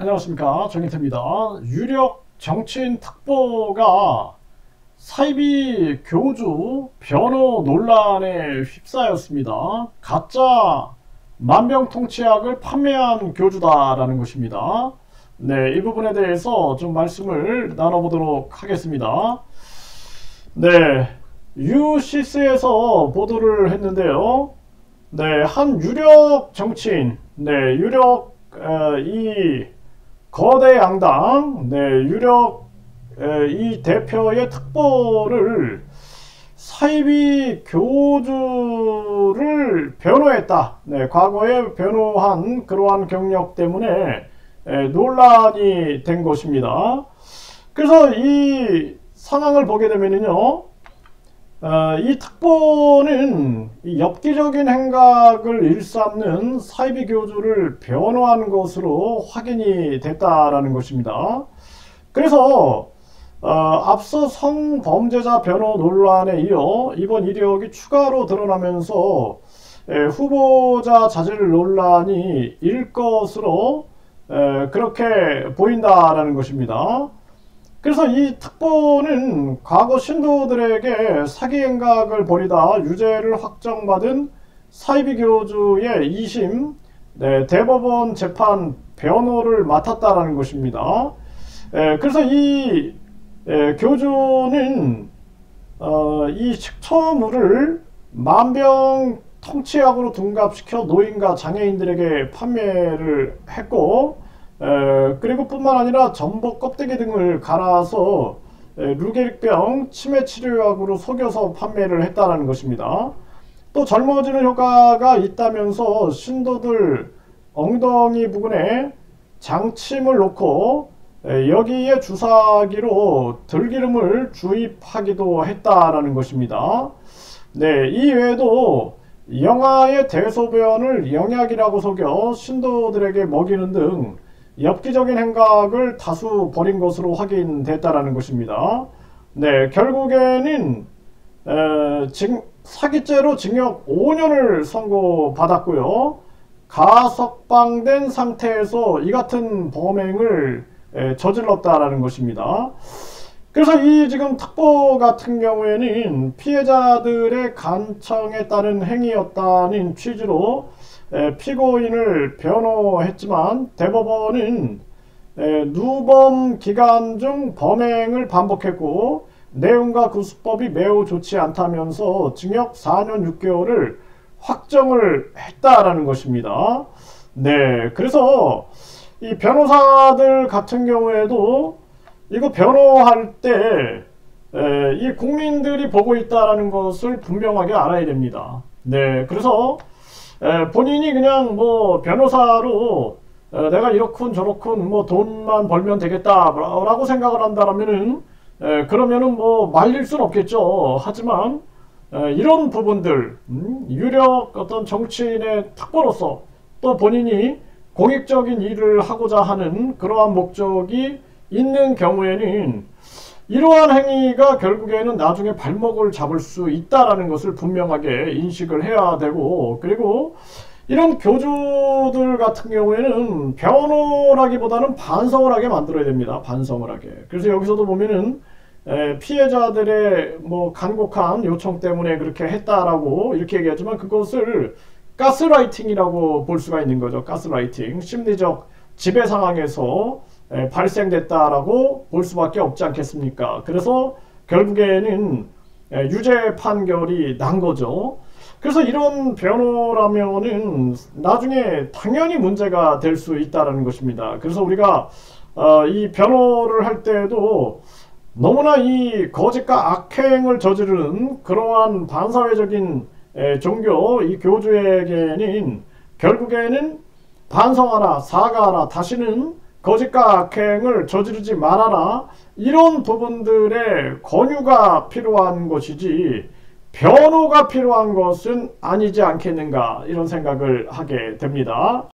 안녕하십니까, 정인태입니다. 유력 정치인 특보가 사이비 교주 변호 논란에 휩싸였습니다. 가짜 만병통치약을 판매한 교주다라는 것입니다. 네, 이 부분에 대해서 좀 말씀을 나눠보도록 하겠습니다. 네, 유시스에서 보도를 했는데요. 네, 한 유력 정치인, 이 거대 양당, 유력 이 대표의 특보를 사이비 교주를 변호했다. 과거에 변호한 그러한 경력 때문에 논란이 된 것입니다. 그래서 이 상황을 보게 되면요, 이 특보는 이 엽기적인 행각을 일삼는 사이비 교주를 변호한 것으로 확인이 됐다라는 것입니다. 그래서 앞서 성범죄자 변호 논란에 이어 이번 이력이 추가로 드러나면서 후보자 자질 논란이 일 것으로 그렇게 보인다라는 것입니다. 그래서 이 특보는 과거 신도들에게 사기 행각을 벌이다 유죄를 확정받은 사이비 교주의 2심 대법원 재판 변호를 맡았다라는 것입니다. 그래서 이 교주는 이 식초물을 만병통치약으로 둔갑시켜 노인과 장애인들에게 판매를 했고, 그리고 뿐만 아니라 전복 껍데기 등을 갈아서 루게릭병 치매 치료약으로 속여서 판매를 했다는 것입니다. 또 젊어지는 효과가 있다면서 신도들 엉덩이 부근에 장침을 놓고 여기에 주사기로 들기름을 주입하기도 했다라는 것입니다. 이 외에도 영아의 대소변을 영약이라고 속여 신도들에게 먹이는 등 엽기적인 행각을 다수 벌인 것으로 확인됐다라는 것입니다. 결국에는 사기죄로 징역 5년을 선고받았고요. 가석방된 상태에서 이 같은 범행을 저질렀다라는 것입니다. 그래서 이 지금 특보 같은 경우에는 피해자들의 간청에 따른 행위였다는 취지로 피고인을 변호했지만 대법원은 누범 기간 중 범행을 반복했고 내용과 그 수법이 매우 좋지 않다면서 징역 4년 6개월을 확정을 했다라는 것입니다. 그래서 이 변호사들 같은 경우에도 이거 변호할 때 이 국민들이 보고 있다라는 것을 분명하게 알아야 됩니다. 그래서 본인이 그냥 뭐 변호사로 내가 이렇군 저렇군 뭐 돈만 벌면 되겠다라고 생각을 한다라면은 그러면은 뭐 말릴 수는 없겠죠. 하지만 이런 부분들 유력 어떤 정치인의 특보로서 또 본인이 공익적인 일을 하고자 하는 그러한 목적이 있는 경우에는 이러한 행위가 결국에는 나중에 발목을 잡을 수 있다라는 것을 분명하게 인식을 해야 되고, 그리고 이런 교주들 같은 경우에는 변호라기보다는 반성을 하게 만들어야 됩니다. 반성을 하게. 그래서 여기서도 보면은 피해자들의 뭐 간곡한 요청 때문에 그렇게 했다라고 이렇게 얘기하지만 그것을 가스라이팅이라고 볼 수가 있는 거죠. 가스라이팅. 심리적 지배 상황에서 발생됐다라고 볼 수밖에 없지 않겠습니까? 그래서 결국에는 유죄 판결이 난 거죠. 그래서 이런 변호라면은 나중에 당연히 문제가 될 수 있다는 것입니다. 그래서 우리가 이 변호를 할 때에도 너무나 이 거짓과 악행을 저지르는 그러한 반사회적인 종교 이 교주에게는 결국에는 반성하라, 사과하라, 다시는 거짓과 악행을 저지르지 말아라, 이런 부분들의 권유가 필요한 것이지 변호가 필요한 것은 아니지 않겠는가, 이런 생각을 하게 됩니다.